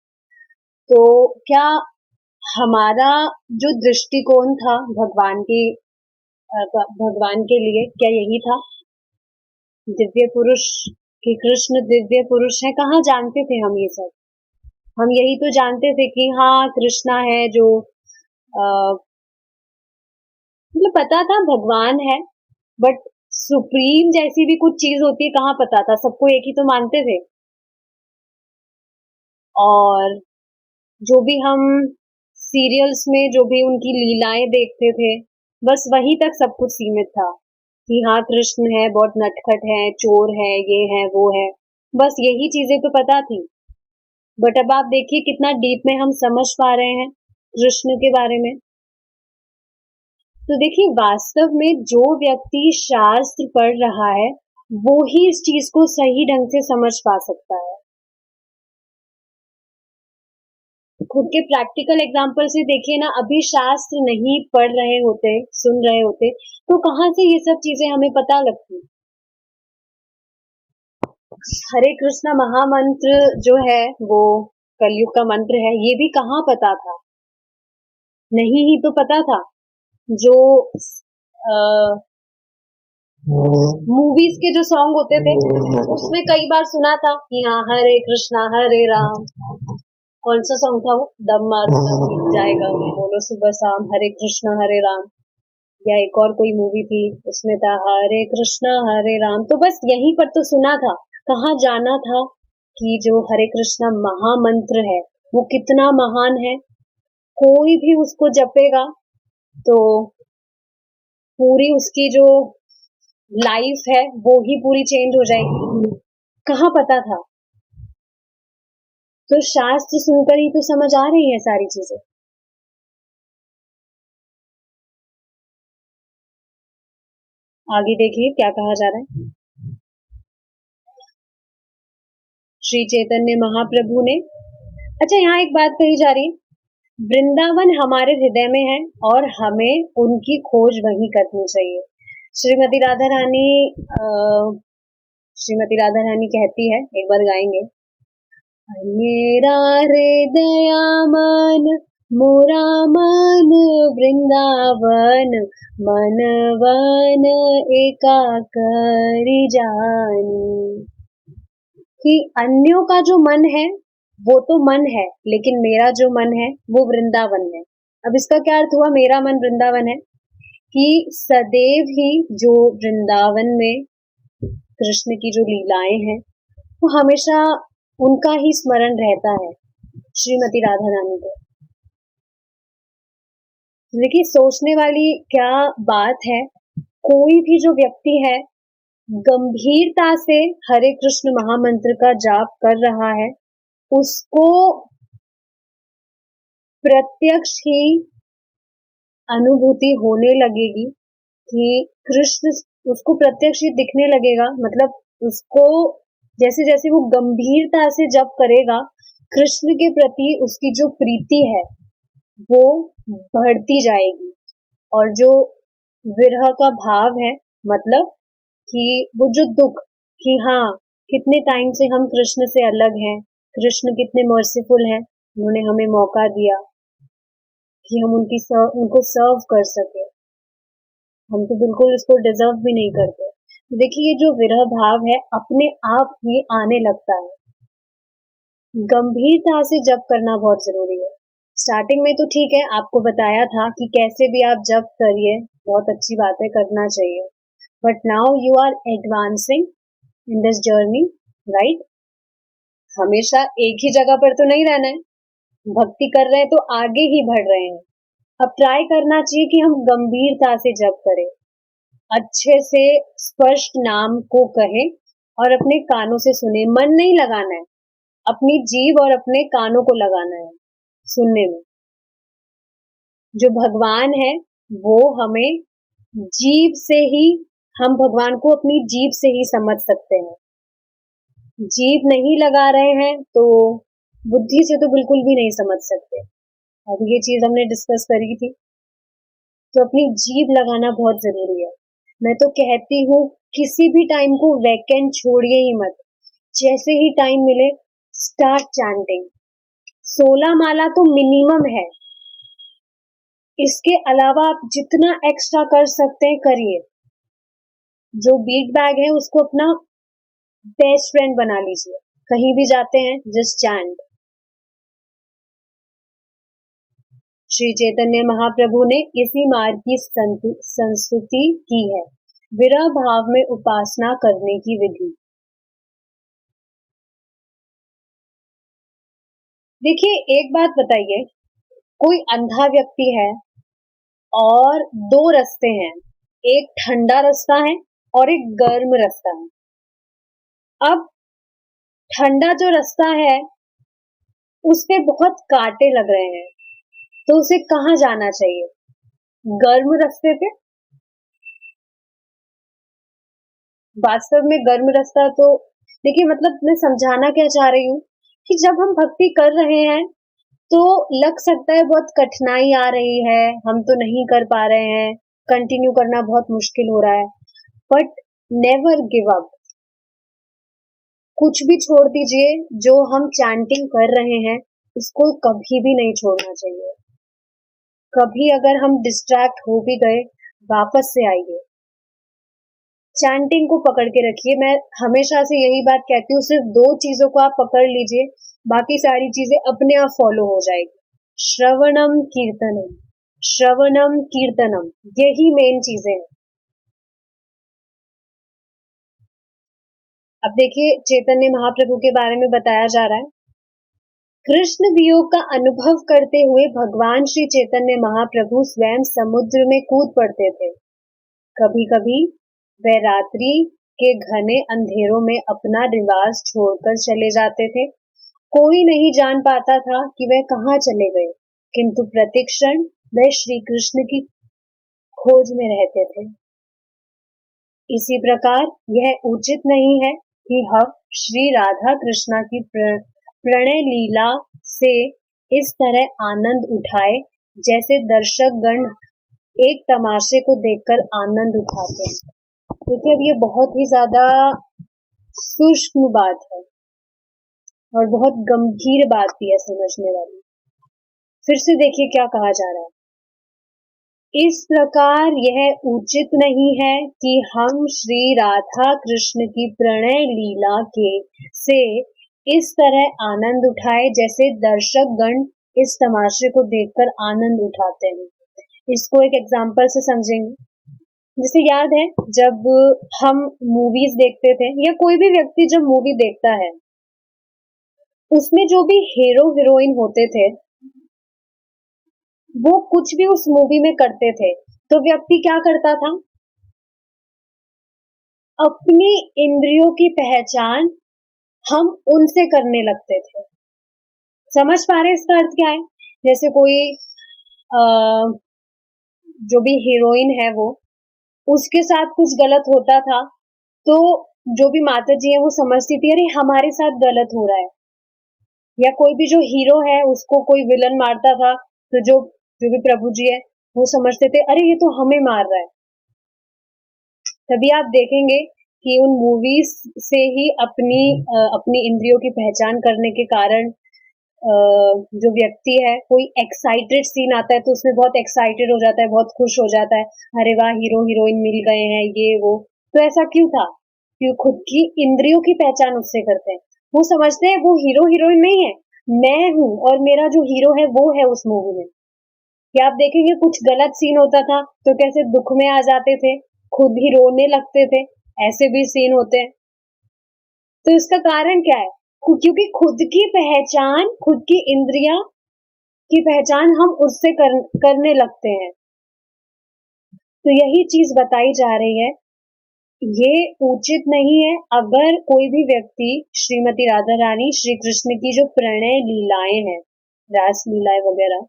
तो क्या हमारा जो दृष्टिकोण था भगवान के लिए, क्या यही था? दिव्य पुरुष कि कृष्ण दिव्य पुरुष है, कहाँ जानते थे हम ये सब? हम यही तो जानते थे कि हाँ कृष्णा है जो मतलब पता था भगवान है, बट सुप्रीम जैसी भी कुछ चीज होती है कहाँ पता था, सबको एक ही तो मानते थे। और जो भी हम सीरियल्स में जो भी उनकी लीलाएं देखते थे, बस वही तक सब कुछ सीमित था कि हाँ कृष्ण है, बहुत नटखट है, चोर है, ये है वो है, बस यही चीजें तो पता थी। बट अब आप देखिए कितना डीप में हम समझ पा रहे हैं कृष्ण के बारे में। तो देखिए वास्तव में जो व्यक्ति शास्त्र पढ़ रहा है वो ही इस चीज को सही ढंग से समझ पा सकता है। खुद के प्रैक्टिकल एग्जाम्पल से देखिए ना, अभी शास्त्र नहीं पढ़ रहे होते, सुन रहे होते, तो कहाँ से ये सब चीजें हमें पता लगती? हरे कृष्णा महामंत्र जो है वो कलयुग का मंत्र है, ये भी कहाँ पता था? नहीं ही तो पता था। जो मूवीज के जो सॉन्ग होते थे उसमें कई बार सुना था कि हाँ हरे कृष्णा हरे राम, कौन सा सॉन्ग था वो, दम मार जाएगा बोलो सुबह शाम, हरे कृष्णा हरे राम। या एक और कोई मूवी थी उसमें था हरे कृष्णा हरे राम। तो बस यहीं पर तो सुना था, कहाँ जाना था कि जो हरे कृष्णा महामंत्र है वो कितना महान है। कोई भी उसको जपेगा तो पूरी उसकी जो लाइफ है वो ही पूरी चेंज हो जाएगी, कहाँ पता था? तो शास्त्र सुनकर ही तो समझ आ रही है सारी चीजें। आगे देखिए क्या कहा जा रहा है। श्री चैतन्य महाप्रभु ने, अच्छा यहाँ एक बात कही जा रही है, वृंदावन हमारे हृदय में है और हमें उनकी खोज वहीं करनी चाहिए। श्रीमती राधा रानी श्रीमती राधा रानी कहती है, एक बार गाएंगे, मेरा हृदय मन मोरा मन वृंदावन मन वन एकाकरी जानी। कि अन्यों का जो मन है वो तो मन है, लेकिन मेरा जो मन है वो वृंदावन है। अब इसका क्या अर्थ हुआ, मेरा मन वृंदावन है, कि सदैव ही जो वृंदावन में कृष्ण की जो लीलाएं हैं वो हमेशा उनका ही स्मरण रहता है, श्रीमती राधा रानी को। देखिए सोचने वाली क्या बात है, कोई भी जो व्यक्ति है गंभीरता से हरे कृष्ण महामंत्र का जाप कर रहा है, उसको प्रत्यक्ष ही अनुभूति होने लगेगी कि कृष्ण, उसको प्रत्यक्ष ही दिखने लगेगा, मतलब उसको जैसे जैसे वो गंभीरता से जप करेगा, कृष्ण के प्रति उसकी जो प्रीति है वो बढ़ती जाएगी। और जो विरह का भाव है, मतलब कि वो जो दुख, कि हाँ कितने टाइम से हम कृष्ण से अलग हैं, कृष्ण कितने मर्सीफुल हैं, उन्होंने हमें मौका दिया कि हम उनको सर्व कर सके, हम तो बिल्कुल इसको डिजर्व भी नहीं करते। देखिए ये जो विरह भाव है अपने आप ही आने लगता है। गंभीरता से जप करना बहुत जरूरी है। स्टार्टिंग में तो ठीक है, आपको बताया था कि कैसे भी आप जप करिए, बहुत अच्छी बातें करना चाहिए, but now you are advancing in this journey, right? हमेशा एक ही जगह पर तो नहीं रहना है, भक्ति कर रहे हैं तो आगे ही बढ़ रहे हैं, अब ट्राई करना चाहिए कि हम गंभीरता से जप करें, अच्छे से स्पष्ट नाम को कहें और अपने कानों से सुने। मन नहीं लगाना है, अपनी जीभ और अपने कानों को लगाना है सुनने में। जो भगवान है वो हमें जीभ से ही, हम भगवान को अपनी जीभ से ही समझ सकते हैं। जीभ नहीं लगा रहे हैं तो बुद्धि से तो बिल्कुल भी नहीं समझ सकते। अब ये चीज हमने डिस्कस करी थी, तो अपनी जीभ लगाना बहुत जरूरी है। मैं तो कहती हूँ किसी भी टाइम को वैकेंट छोड़िए ही मत। जैसे ही टाइम मिले स्टार्ट चैंटिंग। 16 माला तो मिनिमम है, इसके अलावा आप जितना एक्स्ट्रा कर सकते हैं करिए। जो बीट बैग है उसको अपना बेस्ट फ्रेंड बना लीजिए, कहीं भी जाते हैं जस्ट चैंट। श्री चैतन्य महाप्रभु ने इसी मार्ग की संस्तुति की है, विरह भाव में उपासना करने की विधि। देखिए एक बात बताइए, कोई अंधा व्यक्ति है और दो रास्ते हैं, एक ठंडा रास्ता है और एक गर्म रास्ता है। अब ठंडा जो रास्ता है उस पे बहुत कांटे लग रहे हैं, तो उसे कहाँ जाना चाहिए? गर्म रास्ते पे। वास्तव में गर्म रास्ता तो देखिए, मतलब मैं समझाना क्या चाह रही हूँ कि जब हम भक्ति कर रहे हैं तो लग सकता है बहुत कठिनाई आ रही है, हम तो नहीं कर पा रहे हैं, कंटिन्यू करना बहुत मुश्किल हो रहा है, बट नेवर गिव अप। कुछ भी छोड़ दीजिए, जो हम चैंटिंग कर रहे हैं उसको कभी भी नहीं छोड़ना चाहिए। कभी अगर हम डिस्ट्रैक्ट हो भी गए, वापस से आइए, चैंटिंग को पकड़ के रखिए। मैं हमेशा से यही बात कहती हूँ, सिर्फ दो चीजों को आप पकड़ लीजिए, बाकी सारी चीजें अपने आप फॉलो हो जाएगी। श्रवणम कीर्तनम, श्रवणम कीर्तनम, यही मेन चीजें हैं। अब देखिए चैतन्य महाप्रभु के बारे में बताया जा रहा है। कृष्ण वियोग का अनुभव करते हुए भगवान श्री चैतन्य महाप्रभु स्वयं समुद्र में कूद पड़ते थे। कभी कभी वह रात्रि के घने अंधेरों में अपना निवास छोड़कर चले जाते थे। कोई नहीं जान पाता था कि वह कहाँ चले गए, किंतु प्रतिक्षण वह श्री कृष्ण की खोज में रहते थे। इसी प्रकार यह उचित नहीं है कि हम श्री राधा कृष्णा की प्रणय लीला से इस तरह आनंद उठाए जैसे दर्शक गण एक तमाशे को देखकर आनंद उठाते हैं। क्योंकि अब ये बहुत ही ज्यादा सूक्ष्म बात है और बहुत गंभीर बात भी है समझने वाली। फिर से देखिए क्या कहा जा रहा है। इस प्रकार यह उचित नहीं है कि हम श्री राधा कृष्ण की प्रणय लीला के से इस तरह आनंद उठाए जैसे दर्शक गण इस तमाशे को देखकर आनंद उठाते हैं। इसको एक एग्जांपल से समझेंगे। जैसे याद है जब हम मूवीज देखते थे, या कोई भी व्यक्ति जब मूवी देखता है, उसमें जो भी हीरो हीरोइन होते थे वो कुछ भी उस मूवी में करते थे, तो व्यक्ति क्या करता था? अपनी इंद्रियों की पहचान हम उनसे करने लगते थे। समझ पा रहे इसका अर्थ क्या है? जैसे कोई जो भी हीरोइन है वो, उसके साथ कुछ गलत होता था, तो जो भी माता जी है वो समझती थी अरे हमारे साथ गलत हो रहा है। या कोई भी जो हीरो है उसको कोई विलन मारता था, तो जो जो भी प्रभु जी है वो समझते थे अरे ये तो हमें मार रहा है। तभी आप देखेंगे कि उन मूवीज से ही अपनी इंद्रियों की पहचान करने के कारण जो व्यक्ति है, कोई एक्साइटेड सीन आता है तो उसमें बहुत एक्साइटेड हो जाता है, बहुत खुश हो जाता है, अरे वाह हीरो हीरोइन मिल गए हैं ये वो। तो ऐसा क्यों था? क्यों? खुद की इंद्रियों की पहचान उससे करते हैं। वो समझते हैं वो हीरो हीरोइन नहीं है, मैं हूँ और मेरा जो हीरो है वो है उस मूवी में। या आप देखेंगे कुछ गलत सीन होता था तो कैसे दुख में आ जाते थे, खुद ही रोने लगते थे, ऐसे भी सीन होते हैं। तो इसका कारण क्या है? क्योंकि खुद की पहचान, खुद की इंद्रियां की पहचान हम उससे करने लगते हैं। तो यही चीज बताई जा रही है। ये उचित नहीं है अगर कोई भी व्यक्ति श्रीमती राधा रानी श्री कृष्ण की जो प्रणय लीलाएं हैं, रास लीलाएं वगैरह,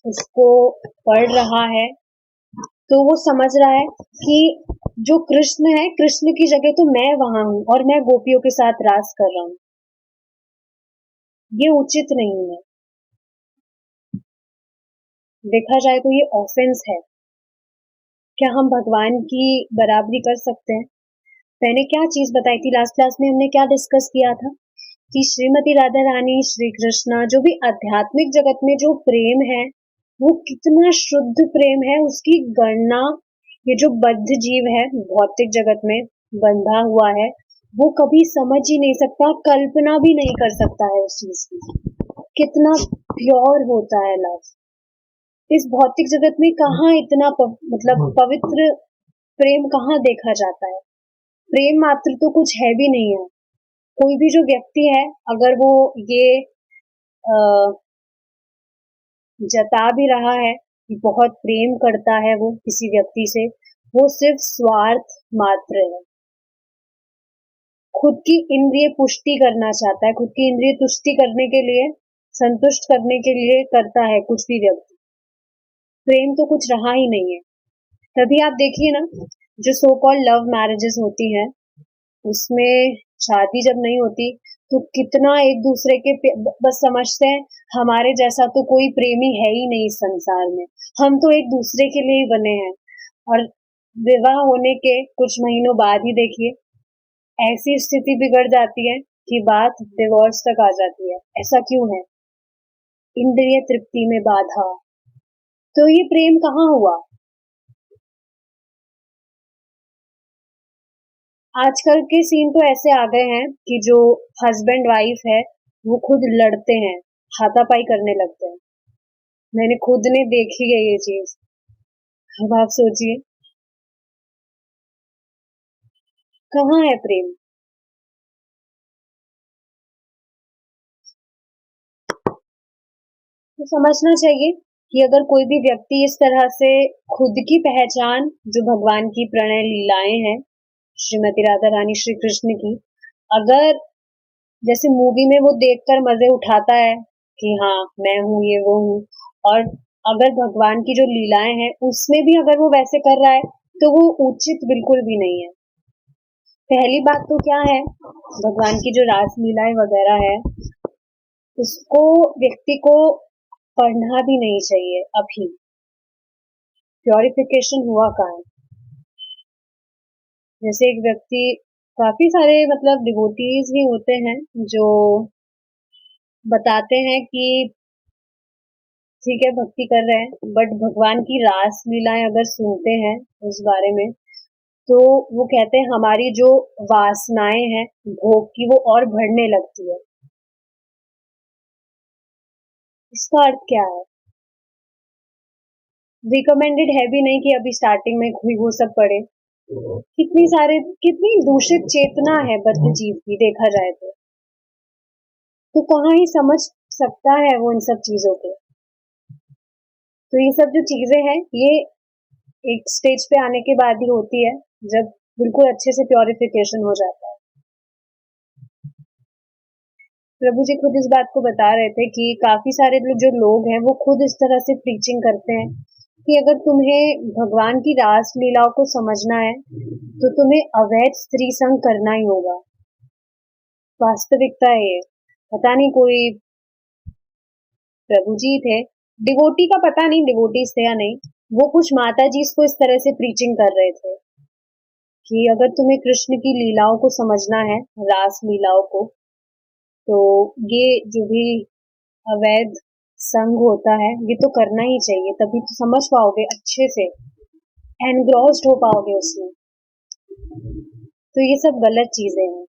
उसको पढ़ रहा है तो वो समझ रहा है कि जो कृष्ण है, कृष्ण की जगह तो मैं वहां हूं और मैं गोपियों के साथ रास कर रहा हूं। ये उचित नहीं है। देखा जाए तो ये ऑफेंस है। क्या हम भगवान की बराबरी कर सकते हैं? मैंने क्या चीज बताई थी लास्ट क्लास में, हमने क्या डिस्कस किया था कि श्रीमती राधा रानी श्री कृष्णा जो भी आध्यात्मिक जगत में जो प्रेम है वो कितना शुद्ध प्रेम है, उसकी गणना ये जो बद्ध जीव है भौतिक जगत में बंधा हुआ है वो कभी समझ ही नहीं सकता, कल्पना भी नहीं कर सकता है उस चीज की। कितना प्योर होता है लव। इस भौतिक जगत में कहाँ इतना मतलब पवित्र प्रेम कहाँ देखा जाता है? प्रेम मात्र तो कुछ है भी नहीं है। कोई भी जो व्यक्ति है अगर वो ये जता भी रहा है कि बहुत प्रेम करता है वो किसी व्यक्ति से, वो सिर्फ स्वार्थ मात्र है। खुद की इंद्रिय पुष्टि करना चाहता है, खुद की इंद्रिय तुष्टि करने के लिए, संतुष्ट करने के लिए करता है कुछ भी व्यक्ति। प्रेम तो कुछ रहा ही नहीं है। तभी आप देखिए ना, जो सो कॉल्ड लव मैरिजेस होती हैं उसमें शादी जब नहीं होती तो कितना एक दूसरे के बस समझते हैं हमारे जैसा तो कोई प्रेमी है ही नहीं इस संसार में, हम तो एक दूसरे के लिए ही बने हैं। और विवाह होने के कुछ महीनों बाद ही देखिए ऐसी स्थिति बिगड़ जाती है कि बात डिवोर्स तक आ जाती है। ऐसा क्यों है? इंद्रिय तृप्ति में बाधा। तो ये प्रेम कहाँ हुआ? आजकल के सीन तो ऐसे आ गए हैं कि जो हस्बैंड वाइफ है वो खुद लड़ते हैं, हाथापाई करने लगते हैं। मैंने खुद ने देखी है ये चीज। अब आप सोचिए कहाँ है प्रेम? तो समझना चाहिए कि अगर कोई भी व्यक्ति इस तरह से खुद की पहचान जो भगवान की प्रणय लीलाएं हैं श्रीमती राधा रानी श्री कृष्ण की, अगर जैसे मूवी में वो देखकर मजे उठाता है कि हाँ मैं हूँ ये वो हूँ, और अगर भगवान की जो लीलाएं हैं उसमें भी अगर वो वैसे कर रहा है तो वो उचित बिल्कुल भी नहीं है। पहली बात तो क्या है, भगवान की जो रास लीलाएं वगैरह है उसको व्यक्ति को पढ़ना भी नहीं चाहिए। अभी प्योरिफिकेशन हुआ कहाँ है? जैसे एक व्यक्ति, काफी सारे मतलब डिवोटीज भी होते हैं जो बताते हैं कि ठीक है भक्ति कर रहे हैं बट भगवान की रास लीलाएं अगर सुनते हैं उस बारे में तो वो कहते हैं हमारी जो वासनाएं हैं भोग की वो और बढ़ने लगती है। इसका अर्थ क्या है? रिकमेंडेड है भी नहीं कि अभी स्टार्टिंग में कोई वो सब पढ़े। कितनी दूषित चेतना है बद्ध जीव की देखा जाए तो कहाँ ही समझ सकता है वो इन सब चीजों को। तो ये सब जो चीजें हैं ये एक स्टेज पे आने के बाद ही होती है जब बिल्कुल अच्छे से प्योरिफिकेशन हो जाता है। प्रभु जी खुद इस बात को बता रहे थे कि काफी सारे जो लोग हैं वो खुद इस तरह से प्रीचिंग करते हैं कि अगर तुम्हें भगवान की रास लीलाओं को समझना है तो तुम्हें अवैध स्त्री संग करना ही होगा। वास्तविकता है ये। पता नहीं कोई प्रभु जी थे, डिवोटी का पता नहीं डिवोटीज थे या नहीं, वो कुछ माता जी इसको इस तरह से प्रीचिंग कर रहे थे कि अगर तुम्हें कृष्ण की लीलाओं को समझना है, रास लीलाओं को, तो ये जो भी अवैध संग होता है ये तो करना ही चाहिए, तभी तो समझ पाओगे अच्छे से, एनग्रॉस्ड हो पाओगे उसमें। तो ये सब गलत चीजें हैं,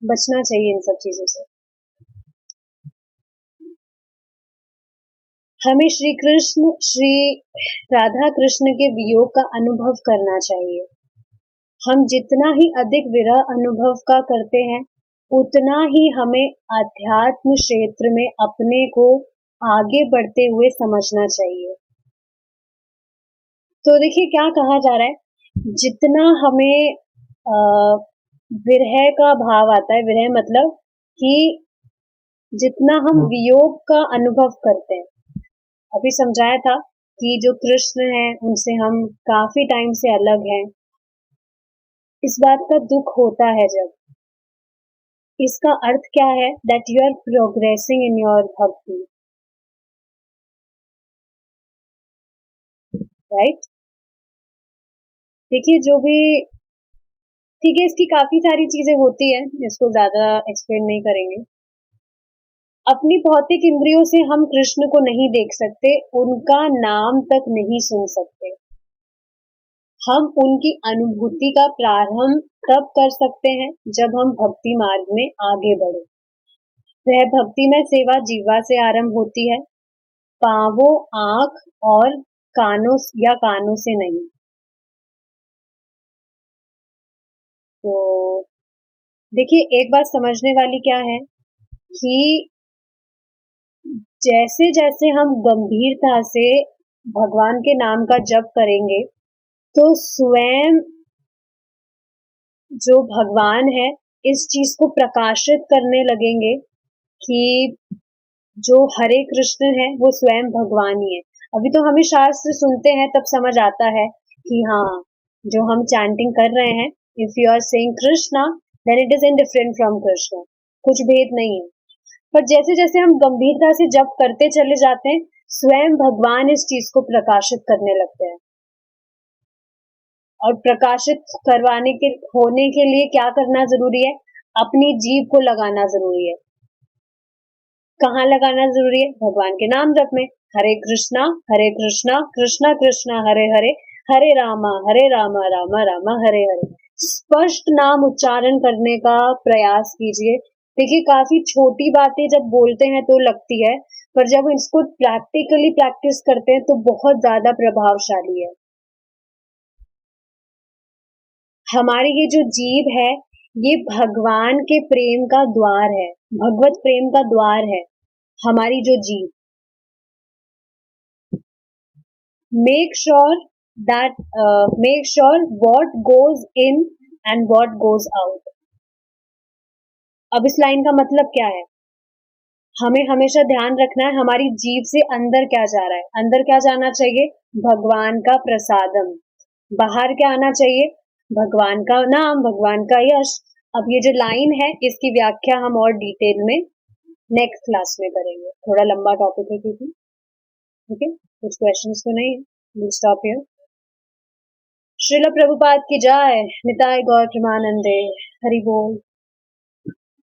बचना चाहिए इन सब चीजों से। हमें श्री कृष्ण श्री राधा कृष्ण के वियोग का अनुभव करना चाहिए। हम जितना ही अधिक विरह अनुभव का करते हैं उतना ही हमें अध्यात्म क्षेत्र में अपने को आगे बढ़ते हुए समझना चाहिए। तो देखिए क्या कहा जा रहा है, जितना हमें विरह का भाव आता है, विरह मतलब कि जितना हम वियोग का अनुभव करते हैं, अभी समझाया था कि जो कृष्ण है उनसे हम काफी टाइम से अलग हैं। इस बात का दुख होता है जब, इसका अर्थ क्या है, that you are progressing in your bhakti, right. देखिए जो भी, ठीक है, इसकी काफी सारी चीजें होती है, इसको ज्यादा एक्सप्लेन नहीं करेंगे। अपनी भौतिक इंद्रियों से हम कृष्ण को नहीं देख सकते, उनका नाम तक नहीं सुन सकते। हम उनकी अनुभूति का प्रारंभ तब कर सकते हैं जब हम भक्ति मार्ग में आगे बढ़े। वह भक्ति में सेवा जीवा से आरंभ होती है, पांवों, आंख और कानों से नहीं। तो देखिए एक बात समझने वाली क्या है कि जैसे जैसे हम गंभीरता से भगवान के नाम का जप करेंगे, तो स्वयं जो भगवान है इस चीज को प्रकाशित करने लगेंगे कि जो हरे कृष्ण है वो स्वयं भगवान ही है। अभी तो हमें शास्त्र सुनते हैं तब समझ आता है कि हाँ, जो हम चैंटिंग कर रहे हैं, if you are saying Krishna then it is indifferent from Krishna, कुछ भेद नहीं है। पर जैसे जैसे हम गंभीरता से जप करते चले जाते हैं, स्वयं भगवान इस चीज को प्रकाशित करने लगते हैं। और प्रकाशित करवाने के होने के लिए क्या करना जरूरी है, अपनी जीभ को लगाना जरूरी है। कहाँ लगाना जरूरी है, भगवान के नाम जप में। हरे कृष्णा कृष्णा कृष्णा हरे हरे, हरे रामा रामा रामा हरे हरे। स्पष्ट नाम उच्चारण करने का प्रयास कीजिए। देखिए काफी छोटी बातें जब बोलते हैं तो लगती है, पर जब इसको प्रैक्टिकली प्रैक्टिस करते हैं तो बहुत ज्यादा प्रभावशाली है। हमारी ये जो जीभ है, ये भगवान के प्रेम का द्वार है, भगवत प्रेम का द्वार है हमारी जो जीभ। Make sure that make sure what goes in and what goes out. अब इस लाइन का मतलब क्या है, हमें हमेशा ध्यान रखना है हमारी जीभ से अंदर क्या जा रहा है। अंदर क्या जाना चाहिए, भगवान का प्रसादम। बाहर क्या आना चाहिए, भगवान का नाम, भगवान का यश। अब ये जो लाइन है इसकी व्याख्या हम और डिटेल में नेक्स्ट क्लास में करेंगे, थोड़ा लंबा टॉपिक है क्योंकि, ठीक है, कुछ क्वेश्चंस तो नहीं है, will stop here. Srila Prabhupada की जय, निताय गौर प्रेमानंदे, हरि बोल।